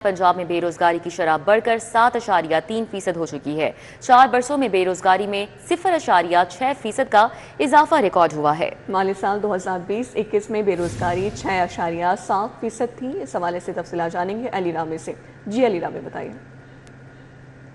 पंजाब में बेरोजगारी की शरह बढ़कर 7.3% हो चुकी है। 4 बरसों में बेरोजगारी में 0.6% का इजाफा रिकॉर्ड हुआ है। माली साल 2020-21 में बेरोजगारी 6.7% थी। इस हवाले से तफसीलात जानेंगे अली रामे से। जी अली रामे, बताइए।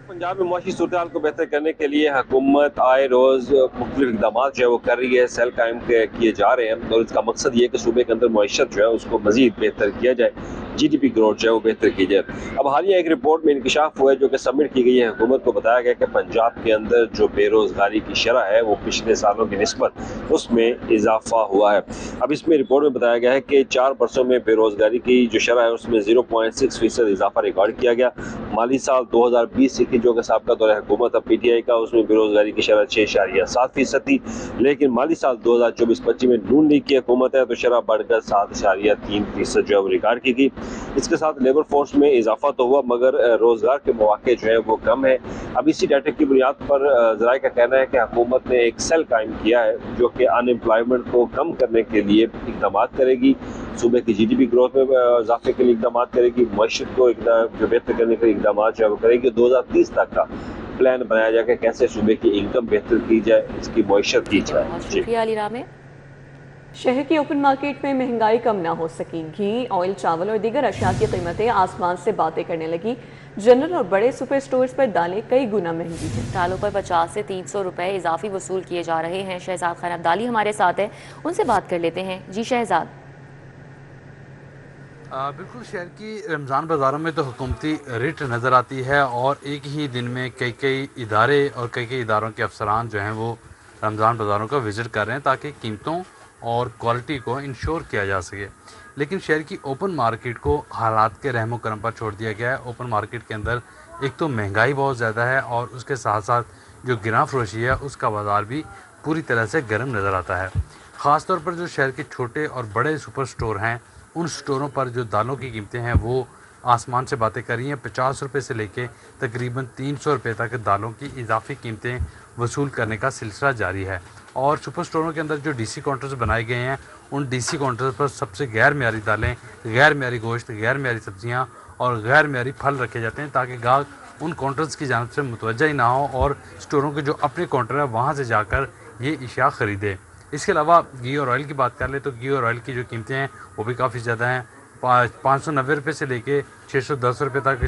पंजाब में मुआशी सूरत को बेहतर करने के लिए हुकूमत आए रोज़ मुख्तलिफ इकदाम जो है वो कर रही है, सेल कायम किए जा रहे हैं और इसका मकसद ये है कि सूबे के अंदर मईशत जो है उसको मजीद बेहतर किया जाए, GDP ग्रोथ जो है वो बेहतर की जाए। अब हालिया एक रिपोर्ट में इंकशाफ हुआ है जो कि सबमिट की गई है। हुकूमत को बताया गया कि पंजाब के अंदर जो बेरोजगारी की शरह है वो पिछले सालों की निस्बत उसमें इजाफा हुआ है। अब इसमें रिपोर्ट में बताया गया है कि 4 बरसों में बेरोजगारी की जो शरह है उसमें 0.6% इजाफा रिकॉर्ड किया गया। माली साल 2020-21 जो कि साबका दौर हुकूमत अब PTI का, उसमें बेरोजगारी की शरह 6.7% थी, लेकिन माली साल 2024-25 में नून लीग की हुकूमत है तो शरह बढ़कर 7.3% जो है वो रिकॉर्ड की गई। इसके साथ लेबर फोर्स में इजाफा तो हुआ मगर रोजगार के मौके जो है वो कम है। अब इसी डाटा की बुनियाद पर ज़राए का कहना है कि हुकूमत ने एक सेल कायम किया है जो कि अनएम्प्लॉयमेंट को कम करने के लिए इकदाम करेगी, सूबे की GDP ग्रोथ में इजाफे के लिए इकदाम करेगी, मईशत को जो बेहतर करने के इकदाम जो है वो करेगी। 2030 तक का प्लान बनाया जाए कि कैसे सूबे की इनकम बेहतर की जाए, इसकी मईशत की जाए। शुक्रिया अली रामे। शहर की ओपन मार्केट में महंगाई कम ना हो सकी। घी, ऑयल, चावल और दीगर अशिया की कीमतें आसमान से बातें करने लगी। जनरल और बड़े सुपर स्टोर्स पर दालें कई गुना महंगी हैं। दालों पर 50 से 300 रुपए इजाफी वसूल किए जा रहे हैं। शहजाद खान अब्दाली हमारे साथ है, उनसे बात कर लेते हैं। जी शहजाद। बिल्कुल, शहर की रमज़ान बाज़ारों में तो हुकूमती रेट नज़र आती है और एक ही दिन में कई इदारे और कई इदारों के अफसरान जो हैं वो रमज़ान बाज़ारों का विज़िट कर रहे हैं ताकि कीमतों और क्वालिटी को इंश्योर किया जा सके। लेकिन शहर की ओपन मार्केट को हालात के रहमो करम पर छोड़ दिया गया है। ओपन मार्केट के अंदर एक तो महंगाई बहुत ज़्यादा है और उसके साथ साथ जो गिरां फरोशी है उसका बाज़ार भी पूरी तरह से गर्म नज़र आता है। ख़ास तौर पर जो शहर के छोटे और बड़े सुपर स्टोर हैं, उन स्टोरों पर जो दालों की कीमतें हैं वो आसमान से बातें कर रही हैं। 50 रुपये से लेके तकरीबन 300 रुपये तक दालों की इजाफी कीमतें वसूल करने का सिलसिला जारी है। और सुपर स्टोरों के अंदर जो DC काउंटर्स बनाए गए हैं, उन DC काउंटर्स पर सबसे गैर मेयारी दालें, गैर मेयारी गोश्त, गैर मेयारी सब्जियाँ और गैर मेयारी फल रखे जाते हैं ताकि गाहक उन काउंटर्स की जानिब से मुतवज्जा ही ना हो और स्टोरों के जो अपने काउंटर है वहाँ से जाकर ये इशिया ख़रीदे। इसके अलावा घी और ऑयल की बात कर ले तो घी और ऑयल की जो कीमतें हैं वो भी काफ़ी ज़्यादा हैं। 590 रुपये से लेके 610 रुपये तक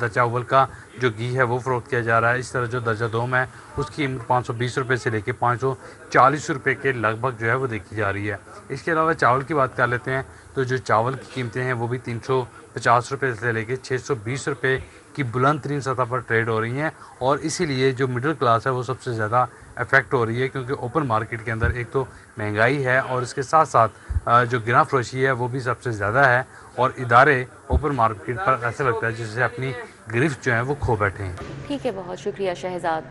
दर्जा अव्वल का जो घी है वो फ़रोख्त किया जा रहा है। इस तरह जो दर्जा दोम है उसकी कीमत 520 रुपये से लेके 540 रुपये के लगभग जो है वो देखी जा रही है। इसके अलावा चावल की बात कर लेते हैं तो जो चावल की कीमतें हैं वो भी 350 रुपये से लेके 620 रुपये की बुलंद तरीन सतह पर ट्रेड हो रही हैं और इसीलिए जो मिडिल क्लास है वो सबसे ज़्यादा इफेक्ट हो रही है क्योंकि ओपन मार्केट के अंदर एक तो महंगाई है और इसके साथ साथ जो गिरां फरोशी है वो भी सबसे ज़्यादा है और इदारे ओपन मार्केट पर ऐसा लगता है जैसे अपनी गिरफ्त जो है वो खो बैठे हैं। ठीक है, बहुत शुक्रिया शहजाद।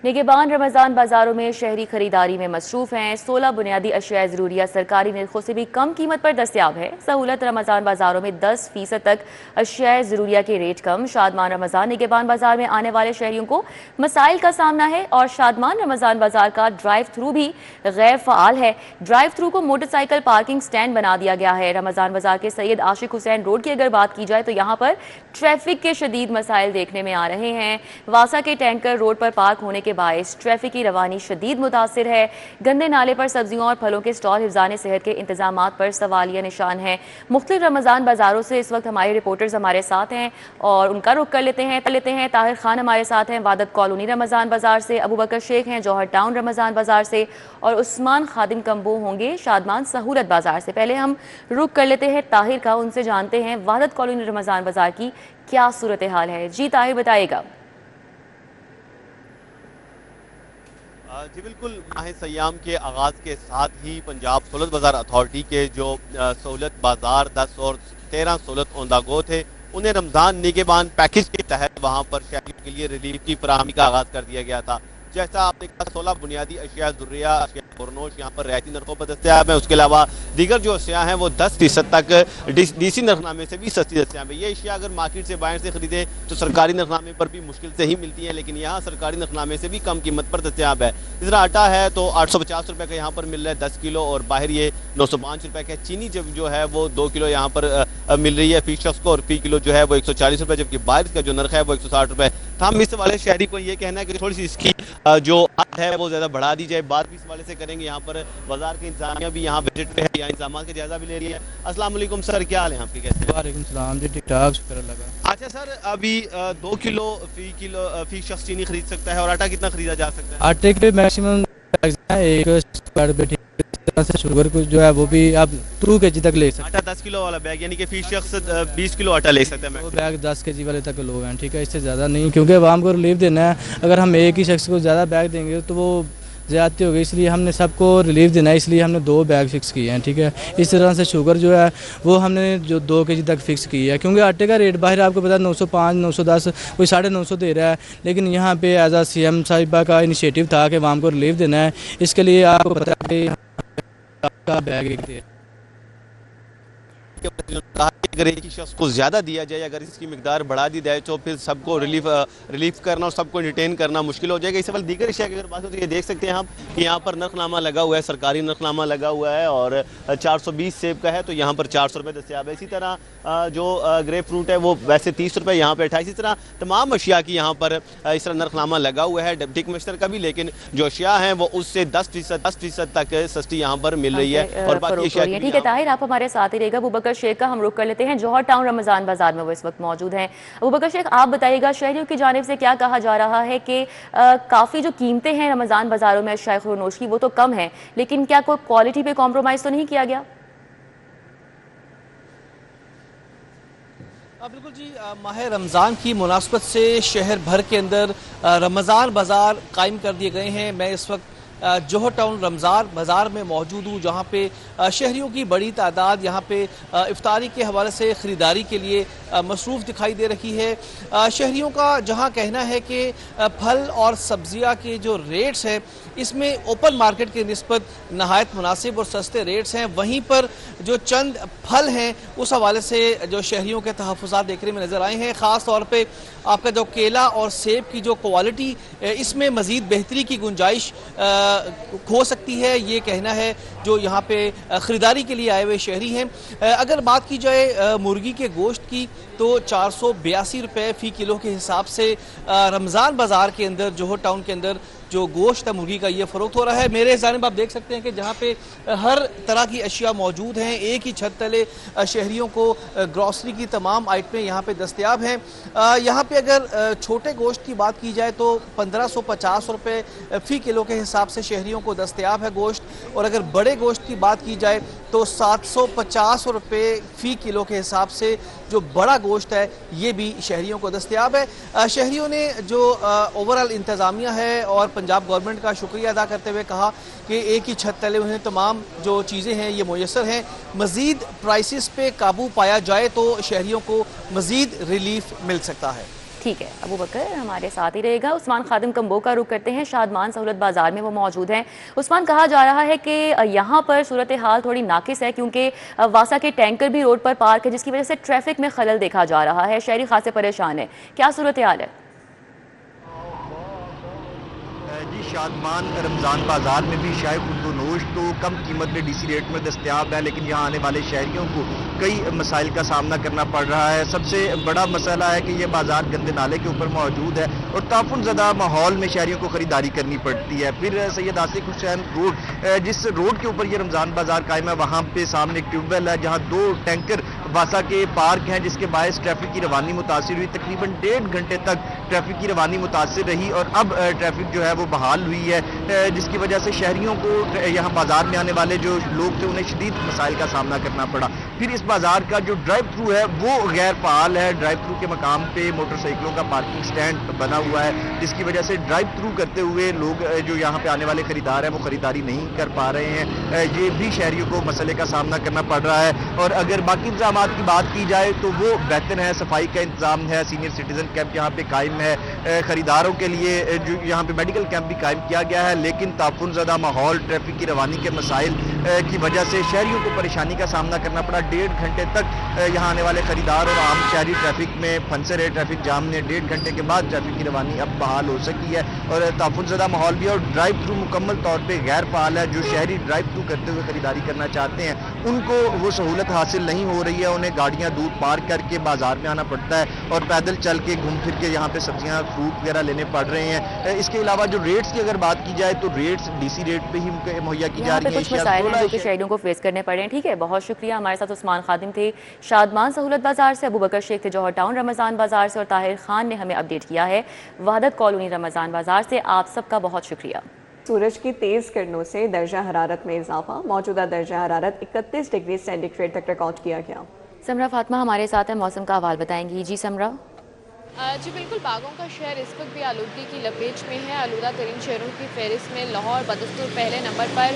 निगहबान रमज़ान बाज़ारों में शहरी खरीदारी में मसरूफ़ हैं। 16 बुनियादी अशिया ज़रूरिया सरकारी निर्खों से भी कम कीमत पर दस्तियाब है। सहूलत रमज़ान बाज़ारों में 10% तक अशिया ज़रूरिया के रेट कम। शादमान रमज़ान निगहबान बाज़ार में आने वाले शहरियों को मसाइल का सामना है और शादमान रमज़ान बाज़ार का ड्राइव थ्रू भी गैर फ़ाल है। ड्राइव थ्रू को मोटरसाइकिल पार्किंग स्टैंड बना दिया गया है। रमज़ान बाज़ार के सैयद आशिक हुसैन रोड की अगर बात की जाए तो यहाँ पर ट्रैफिक के शदीद मसाइल देखने में आ रहे हैं। वासा के टैंकर रोड पर पार्क होने के बायस ट्रैफिक की रवानी शदीद मुतासिर है। गंदे नाले पर सब्जियों और फलों के स्टॉल हिफ्ज़ान सेहत के इंतजामात पर सवालिया निशान है। मुख्तलिफ रमज़ान बाज़ारों से इस वक्त हमारे रिपोर्टर्स हमारे साथ हैं और उनका रुख कर लेते हैं। ताहिर खान हमारे साथ हैं वादत कॉलोनी रमज़ान बाज़ार से, अबू बकर शेख हैं जौहर टाउन रमज़ान बाज़ार से और उस्मान खादिम कम्बो होंगे शादमान सहूलत बाज़ार से। पहले हम रुख कर लेते हैं ताहिर का, उनसे जानते हैं वादत कॉलोनी रमज़ान बाज़ार की क्या सूरत हाल है। जी ताहिर, बताइएगा। जी बिल्कुल, माह सयाम के आगाज़ के साथ ही पंजाब सहूलत बाज़ार अथॉरिटी के जो सहूलत बाज़ार 10 और 13 सहूलत ऑन द गो थे, उन्हें रमज़ान निगहबान पैकेज के तहत वहाँ पर शहरियों के लिए रिलीफ की फराहमी का आगाज़ कर दिया गया था। जैसा आपने कहा, 16 बुनियादी अशिया ज़रूरिया बोरनोश यहाँ पर रियायती नरखों पर दस्तयाब है। उसके अलावा दीगर जो अशिया हैं वो 10% तक डीसी नरखनामे से भी सस्ती दस्तयाब है। ये अशिया अगर मार्केट से बाहर से खरीदे तो सरकारी नरखनामे पर भी मुश्किल से ही मिलती है, लेकिन यहाँ सरकारी नरखनामे से भी कम कीमत पर दस्तयाब है। इस तरह आटा है तो 850 रुपये का यहाँ पर मिल रहा है 10 किलो, और बाहर ये 905 रुपये का। चीनी जब जो है वो 2 किलो यहाँ पर मिल रही है फी शख्स को, और फी किलो जो है वो 140 रुपये, जबकि बाहर का जो नरख है वो 160 रुपये। हम इस वाले शहरी को ये कहना है कि थोड़ी सी इसकी जो हद है वो ज़्यादा बढ़ा दी जाए। बात भी इस वाले से करेंगे। यहाँ पर बाजार की इंतजामिया भी यहाँ विजिट पे है, यहाँ इंतजाम का जायजा भी ले रही है। अस्सलाम वालेकुम सर, क्या हाल है आपके? कैसे? वालेकुम सलाम जी, ठीक ठाक, शुक्र लगा। अच्छा सर, अभी 2 किलो फी शख्स चीनी खरीद सकता है, और आटा कितना खरीदा जा सकता है? आटे के मैक्सिमम एक से शुगर को जो है वो भी आप 2 kg तक ले सकते आटा 10 किलो वाला बैग, यानी कि फी शख्स 20 किलो आटा ले सकता है। हैं। वो बैग 10 kg वाले तक लोग हैं, ठीक है, इससे ज़्यादा नहीं, क्योंकि आवाम को रिलीफ देना है। अगर हम एक ही शख्स को ज़्यादा बैग देंगे तो वो ज़्यादती होगी, इसलिए हमने सबको रिलीफ देना है, इसलिए हमने 2 बैग फिक्स किए हैं, ठीक है। इस तरह से शुगर जो है वो हमने जो 2 kg तक फिक्स की है, क्योंकि आटे का रेट बाहर आपको पता है 905 910 कोई 950 दे रहा है, लेकिन यहाँ पे एज आ CM साहिबा का इनिशिएटिव था कि आवाम को रिलीफ देना है, इसके लिए आपको पता है का बैग एक दे। अगर एक ही शख्स को ज़्यादा दिया जाए, अगर इसकी मिकदार बढ़ा दी जाए तो फिर सबको रिलीफ करना और सबको इंटरटेन करना मुश्किल हो जाएगा। इस सवाल दीगर अशिया की अगर बात हो तो ये देख सकते हैं हम कि यहाँ पर नरखनामा लगा हुआ है, सरकारी नरखनामा लगा हुआ है, और 420 सेब का है तो यहाँ पर 400 रुपये दस्तयाब है। इसी तरह जो ग्रेप फ्रूट है वो वैसे 30 रुपये, यहाँ पर 28। इस तरह तमाम अशिया की यहाँ पर इस तरह नरखनामा लगा हुआ है, डिप्टी कमिश्नर का भी, लेकिन जो अशिया हैं वो उससे 10% तक सस्ती यहाँ पर मिल रही है। और बाकी अशिया ठीक है ताहिर, आप हमारे साथ ही रहेगा। अबूबकर शेख का हम रुख कर लेते हैं, जौहर टाउन रमजान बाजार में वो इस वक्त मौजूद हैं। अबूबकर शेख, आप बताइएगा शहरियों की जानिब से क्या कहा जा रहा है कि काफ़ी जो कीमतें हैं रमजान बाजारों में अशिया खुर्नोश की वो तो कम है, लेकिन क्या कोई क्वालिटी पे कॉम्प्रोमाइज़ तो नहीं किया गया? बिल्कुल जी, माह रमज़ान की मुनासबत से शहर भर के अंदर रमज़ान बाज़ार कायम कर दिए गए हैं। मैं इस वक्त जौहर टाउन रमज़ान बाज़ार में मौजूद हूँ, जहाँ पे शहरियों की बड़ी तादाद यहाँ पे इफ्तारी के हवाले से ख़रीदारी के लिए मसरूफ़ दिखाई दे रही है। शहरियों का जहाँ कहना है कि फल और सब्ज़ियाँ के जो रेट्स हैं इसमें ओपन मार्केट के निस्बत नहायत मुनासिब और सस्ते रेट्स हैं, वहीं पर जो चंद फल हैं उस हवाले से जो शहरियों के तहफ़्फ़ुज़ात देखने में नज़र आए हैं। ख़ास तौर पे आपका जो केला और सेब की जो क्वालिटी, इसमें मज़ीद बेहतरी की गुंजाइश हो सकती है, ये कहना है जो यहाँ पे ख़रीदारी के लिए आए हुए शहरी हैं। अगर बात की जाए मुर्गी के गोश्त की तो 482 रुपये फ़ी किलो के हिसाब से रमज़ान बाज़ार के अंदर जौहर टाउन के अंदर जो गोश्त है मुर्गी का ये फ़रोख्त हो रहा है। मेरे जानिब आप देख सकते हैं कि जहाँ पे हर तरह की अशिया मौजूद हैं, एक ही छत तले शहरियों को ग्रॉसरी की तमाम आइटमें यहाँ पे दस्तयाब हैं। यहाँ पे अगर छोटे गोश्त की बात की जाए तो 1550 रुपये फ़ी किलो के हिसाब से शहरियों को दस्तयाब है गोश्त, और अगर बड़े गोश्त की बात की जाए तो 750 रुपये फ़ी किलो के हिसाब से जो बड़ा गोश्त है ये भी शहरियों को दस्तयाब है। शहरियों ने जो ओवरऑल इंतज़ामिया है और पंजाब गवर्नमेंट का शुक्रिया अदा करते हुए कहा कि एक ही छत तले उन्हें तमाम जो चीज़ें हैं ये मुयस्सर हैं। मज़ीद प्राइसेस पे काबू पाया जाए तो शहरियों को मज़ीद रिलीफ मिल सकता है। ठीक है अबूबकर हमारे साथ ही रहेगा। उस्मान खादिम कंबो का रुख करते हैं, शादमान सहूलत बाजार में वो मौजूद हैं। उस्मान, कहा जा रहा है कि यहाँ पर सूरत हाल थोड़ी नाकिस है क्योंकि वासा के टैंकर भी रोड पर पार्क है, जिसकी वजह से ट्रैफिक में खलल देखा जा रहा है। शहरी खासे परेशान है, क्या सूरत हाल है? जी, शादमान रमज़ान बाज़ार में भी शाय खुर्नोश तो कम कीमत में डीसी रेट में दस्तयाब है, लेकिन यहाँ आने वाले शहरियों को कई मसाइल का सामना करना पड़ रहा है। सबसे बड़ा मसला है कि ये बाज़ार गंदे नाले के ऊपर मौजूद है और ताफुन ज़दा माहौल में शहरियों को ख़रीदारी करनी पड़ती है। फिर सैयद आसिफ हुसैन रोड, जिस रोड के ऊपर ये रमज़ान बाज़ार कायम है, वहाँ पे सामने एक ट्यूबवेल है जहाँ 2 टैंकर वासा के पार्क हैं, जिसके बायस ट्रैफिक की रवानी मुतासिर हुई। तकरीबन 1.5 घंटे तक ट्रैफिक की रवानी मुतासिर रही और अब ट्रैफिक जो है वो बहाल हुई है, जिसकी वजह से शहरियों को यहाँ बाजार में आने वाले जो लोग थे उन्हें शदीद मसाइल का सामना करना पड़ा। फिर इस बाजार का जो ड्राइव थ्रू है वो गैर फाल है। ड्राइव थ्रू के मकाम पे मोटरसाइकिलों का पार्किंग स्टैंड बना हुआ है, जिसकी वजह से ड्राइव थ्रू करते हुए लोग जो यहाँ पे आने वाले खरीदार हैं वो खरीदारी नहीं कर पा रहे हैं। ये भी शहरियों को मसले का सामना करना पड़ रहा है। और अगर बाकी इंतजाम की बात की जाए तो वो बेहतर है। सफाई का इंतजाम है, सीनियर सिटीजन कैंप यहाँ पे कायम है, खरीदारों के लिए जो यहाँ पे मेडिकल कैंप भी कायम किया गया है। लेकिन ताफुनज़दा माहौल, ट्रैफिक की रवानी के मसाइल की वजह से शहरियों को परेशानी का सामना करना पड़ा। 1.5 घंटे तक यहाँ आने वाले खरीदार और आम शहरी ट्रैफिक में फंसे रहे। ट्रैफिक जाम ने 1.5 घंटे के बाद ट्रैफिक की रवानी अब बहाल हो सकी है और ताफुनज़दा माहौल भी। और ड्राइव थ्रू मुकम्मल तौर पे गैर फाल है। जो शहरी ड्राइव थ्रू करते हुए खरीदारी करना चाहते हैं उनको वो सहूलत हासिल नहीं हो रही है। उन्हें गाड़ियाँ दूर पार करके बाजार में आना पड़ता है और पैदल चल के घूम फिर के यहाँ पे सब्जियाँ, फ्रूट वगैरह लेने पड़ रहे हैं। इसके अलावा जो रेट्स की अगर बात की जाए तो रेट्स डीसी रेट पे ही मुहैया की जा रही है। कुछ मसाइल हैं जो कि शहरियों को फेस करने पड़े हैं। ठीक है, बहुत शुक्रिया। हमारे साथ उस्मान खादिम थे शादमान सहूलत बाजार से, अबू बकर शेख थे जौहर टाउन रमज़ान बाजार से और ताहिर खान ने हमें अपडेट किया है वहदत कॉलोनी रमज़ान बाजार से। आप सबका बहुत शुक्रिया। सूरज की तेज किरणों से दर्जा हरारत में इजाफा, मौजूदा दर्जा हरारत 31 डिग्री सेंटीग्रेड तक रिकॉर्ड किया गया। समरा फातिमा हमारे साथ है, मौसम का हवाल बताएंगी। जी समरा। जी बिल्कुल, बागों का शहर इस वक्त भी आलूदगी की लपेट में है। आलूदा तरीन शहरों की फहरिस्त में लाहौर बदस्तूर पहले नंबर पर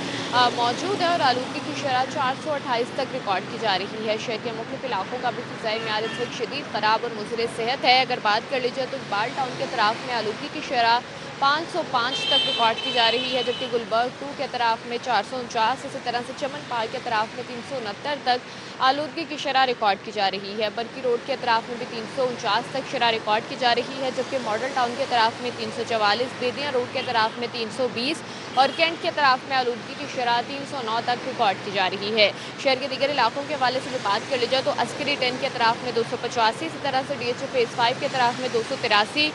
मौजूद है और आलूदगी की शरह 428 तक रिकॉर्ड की जा रही है। शहर के मुख्तलिफ इलाकों का भी फ़िज़ाई मेयार इस वक्त शदीद ख़राब और मुज़र सेहत है। अगर बात कर लीजिए तो इकबाल टाउन के तरफ में आलूदगी की शरह 505 तक रिकॉर्ड की जा रही है, जबकि गुलबर्ग 2 के तरफ में 449, इसी तरह से चमन पार के तरफ में 369 तक आलूदगी की शरह रिकॉर्ड की जा रही है। बरकी रोड के तरफ में भी 349 तक शरह रिकॉर्ड की जा रही है, जबकि मॉडल टाउन के तरफ में 344, बेदिया रोड के तरफ में 320 और कैंट के तरफ में आलूदगी की शरह 309 तक रिकॉर्ड की जा रही है। शहर के दीगर इलाकों के हवाले से भी बात कर ली जाए तो अस्करी 10 के तरफ में 285, इसी तरह से DHA फेज़ 5 के तरफ में 283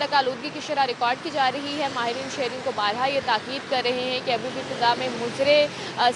तक आलूदगी की शरह रिकॉर्ड की जा रही है। माहिरीन शहरियों को बारहा ये ताकीद कर रहे हैं कि अभी भी फ़िज़ा में मुज़रे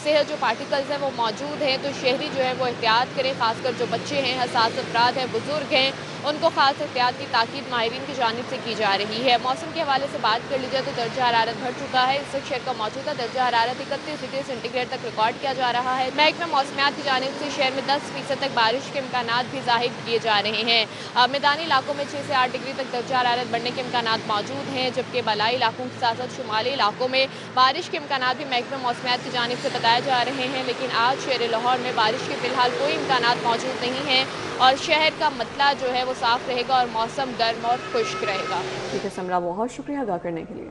सेहत जो पार्टिकल्स हैं वो मौजूद हैं, तो शहरी जो है वो एहतियात करें। खासकर जो बच्चे हैं, हसास अफराद हैं, बुजुर्ग हैं, उनको खास एहतियात की ताकीद माहिरीन की जानिब से की जा रही है। मौसम के हवाले से बात कर लीजिए तो दर्जा हरारत बढ़ चुका है। इस वक्त शहर का मौजूदा दर्जा हरारत 31 डिग्री सेंटीग्रेड तक रिकॉर्ड किया जा रहा है। महकमा मौसमियात की जानिब से शहर में 10% तक बारिश के इम्कानात भी जाहिर किए जा रहे हैं। मैदानी इलाकों में 6 से 8 डिग्री तक दर्जा हरारत बढ़ने के इम्कानात मौजूद हैं, जबकि बलाई इलाकों के साथ साथ शुमाली इलाकों में बारिश के इम्कानात भी महकमा मौसमियात की जानिब से बताए जा रहे हैं। लेकिन आज शहर लाहौर में बारिश के फिलहाल कोई इम्कानात मौजूद नहीं हैं और शहर का मतला जो है वो साफ रहेगा और मौसम गर्म और खुश्क रहेगा। ठीक है समरा, बहुत शुक्रिया अदा करने के लिए।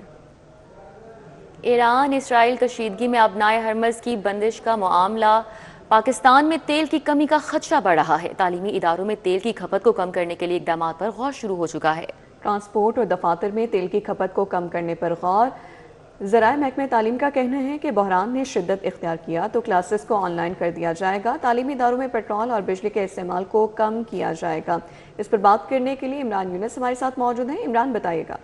ईरान इसराइल कशीदगी में अबनाए हरमज़ की बंदिश का मामला, पाकिस्तान में तेल की कमी का खदशा बढ़ रहा है। तालीमी इदारों में तेल की खपत को कम करने के लिए इकदाम पर गौर शुरू हो चुका है। ट्रांसपोर्ट और दफातर में तेल की खपत को कम करने पर गौर। ज़राए महकमे तालीम का कहना है कि बहरान ने शिद्दत इख्तियार किया तो क्लासेस को ऑनलाइन कर दिया जाएगा। तालीमी इदारों में पेट्रोल और बिजली के इस्तेमाल को कम किया जाएगा। इस पर बात करने के लिए इमरान यूनिस हमारे साथ मौजूद हैं। इमरान, बताइएगा।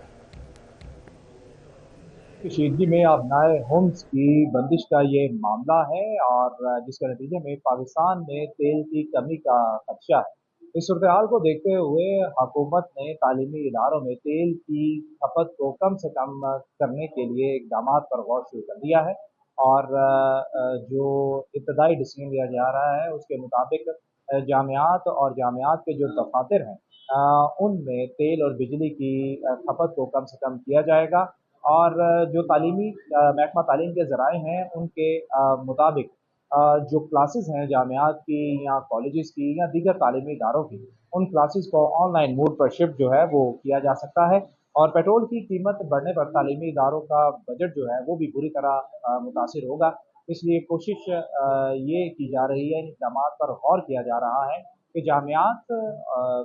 कशीदगी में अबनाए होम्स की बंदिश का ये मामला है और जिसके नतीजे में पाकिस्तान में तेल की कमी का खदशा है। इस सूरत हाल को देखते हुए हुकूमत ने तालीमी इदारों में तेल की खपत को कम से कम करने के लिए इकदाम पर गौर शुरू कर दिया है और जो इब्तदाई डिसीजन लिया जा रहा है उसके मुताबिक जामियात और जामियात के जो दफातर हैं उनमें तेल और बिजली की खपत को कम से कम किया जाएगा और जो तालीमी महकमा तालीम के ज़राए हैं उनके मुताबिक जो क्लासेस हैं जामियात की या कॉलेजेस की या दीगर तालीमी इदारों की, उन क्लासेस को ऑनलाइन मोड पर शिफ्ट जो है वो किया जा सकता है और पेट्रोल की कीमत बढ़ने पर तालीमी इदारों का बजट जो है वो भी बुरी तरह मुतासिर होगा। इसलिए कोशिश ये की जा रही है, इन इक़दाम पर गौर किया जा रहा है कि जामियात,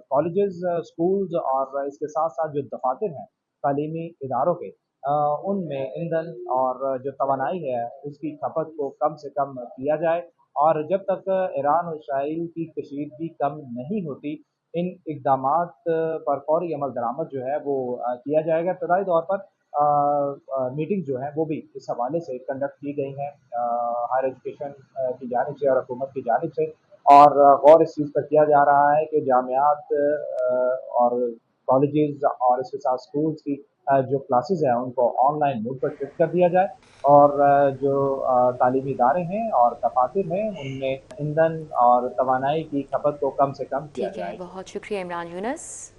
कॉलेजेस, स्कूल्स और इसके साथ साथ जो दफातर हैं तालीमी इदारों के, उनमें ईंधन और जो तवानाई है उसकी खपत को कम से कम किया जाए और जब तक ईरान और इसराइल की कशीदगी कम नहीं होती इन इक़दामात पर फौरी अमल दरामद जो है वो किया जाएगा। इब्तदाई तौर पर मीटिंग जो है वो भी इस हवाले से कंडक्ट की गई हैं हायर एजुकेशन की जानिब से और हुकूमत की जानिब से और गौर इस चीज़ पर किया जा रहा है कि जामियात और कॉलेजेस और इसके साथ स्कूल्स की जो क्लासेस हैं उनको ऑनलाइन मोड पर शिफ्ट कर दिया जाए और जो तालीमी इदारे हैं और दफातर हैं उनमें ईंधन और तवानाई की खपत को कम से कम किया ठीक है, जाए। बहुत शुक्रिया इमरान यूनस।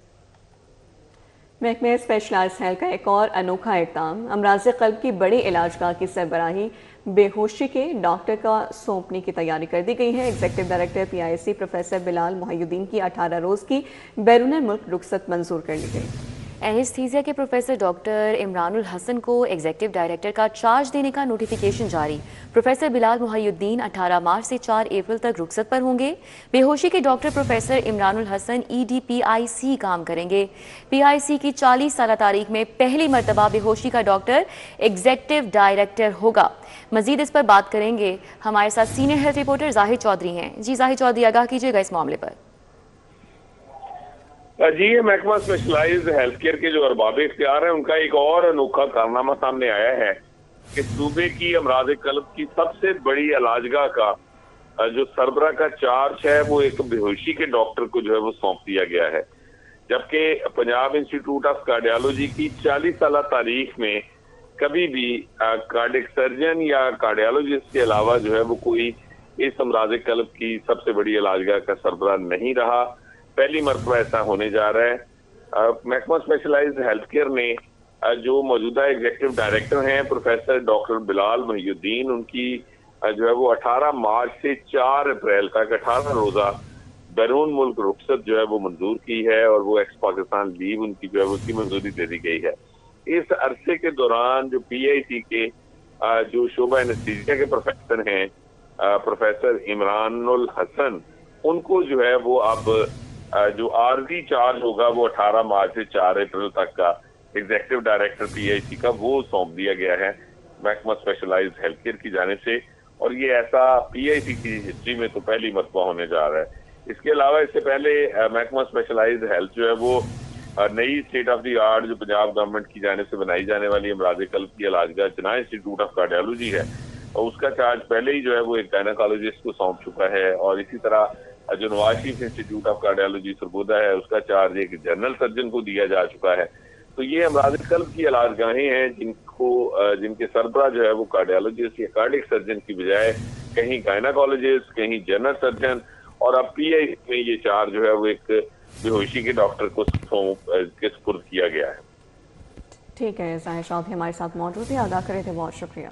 महकमे स्पेशलाइज हेल्थ का एक और अनोखा इक़दाम, अमराज़ क़ल्ब की बड़े इलाजगाह की सरबराही बेहोशी के डॉक्टर का सौंपने की तैयारी कर दी गई है। Executive director PIC professor Bilal Mohiuddin की 18 रोज़ की बैरून मुल्क रुखसत मंजूर कर ली गई। एनेस्थीसिया के प्रोफेसर डॉक्टर इमरानुल हसन को एग्जीक्यूटिव डायरेक्टर का चार्ज देने का नोटिफिकेशन जारी। प्रोफेसर बिलाल मोहिउद्दीन 18 मार्च से 4 अप्रैल तक रुखसत पर होंगे। बेहोशी के doctor professor Imranul Hasan ED-PIC काम करेंगे। PIC की 40 साल तारीख में पहली मरतबा बेहोशी का डॉक्टर एग्जीक्यूटिव डायरेक्टर होगा। मजीद इस पर बात करेंगे, हमारे साथ senior health reporter Zahid Chaudhary हैं। जी जाहिद चौधरी, आगाह कीजिएगा इस मामले पर। जी, ये महकमा स्पेशलाइज्ड हेल्थ केयर के जो अरबाब इख्तियार है उनका एक और अनोखा कारनामा सामने आया है कि सूबे की अमराज कल्ब की सबसे बड़ी इलाजगाह का जो सरबरा का चार्ज है वो एक बेहोशी के डॉक्टर को जो है वो सौंप दिया गया है, जबकि पंजाब इंस्टीट्यूट ऑफ कार्डियोलॉजी की 40 साल तारीख में कभी भी कार्डियक सर्जन या कार्डियोलॉजिस्ट के अलावा जो है वो कोई इस अमराज कल्ब की सबसे बड़ी इलाजगाह का सरबरा नहीं रहा। पहली मरतबा ऐसा होने जा रहा है। महकमा स्पेशलाइज्ड हेल्थ केयर ने जो मौजूदा एग्जीक्यूटिव डायरेक्टर हैं प्रोफेसर डॉक्टर बिलाल मोहिउद्दीन, उनकी जो है वो 18 मार्च से 4 अप्रैल तक 18 रोजा बैरून मुल्क रुखसत जो है वो मंजूर की है और वो एक्स पाकिस्तान लीव उनकी जो है वो उसकी मंजूरी दे दी गई है। इस अरसे के दौरान जो PIC के जो शोबा एनेस्थीसिया के प्रोफेसर हैं प्रोफेसर इमरानुल हसन, उनको जो है वो अब जो आर्जी चार्ज होगा वो 18 मार्च से 4 अप्रैल तक का एग्जीक्यूटिव डायरेक्टर PIC का वो सौंप दिया गया है महकमा स्पेशलाइज्ड हेल्थ केयर की जाने से, और ये ऐसा PIC की हिस्ट्री में तो पहली मरतबा होने जा रहा है। इसके अलावा इससे पहले महकमा स्पेशलाइज्ड हेल्थ जो है वो नई स्टेट ऑफ द आर्ट जो पंजाब गवर्नमेंट की जाने से बनाई जाने वाली अमराज कल्ब की इलाजगाह जना इंस्टीट्यूट ऑफ कार्डियोलॉजी है, और उसका चार्ज पहले ही जो है वो एक गायनेकोलॉजिस्ट को सौंप चुका है, और इसी तरह जो Nawaz Sharif institute of cardiology Sargodha है उसका चार्ज एक जनरल सर्जन को दिया जा चुका है। तो ये अमराज कल्ब की इलाजगाहें हैं जिनके सरबरा जो है वो कार्डियोलॉजिस्ट या कार्डियक सर्जन की बजाय कहीं गायनेकोलॉजिस्ट, कहीं जनरल सर्जन, और अब PIC में ये चार्ज जो है वो एक बेहोशी के डॉक्टर को सुपुर्द किया गया है। ठीक है, जाहिद चौधरी हमारे साथ मौजूद है, आगाह करे थे, बहुत शुक्रिया।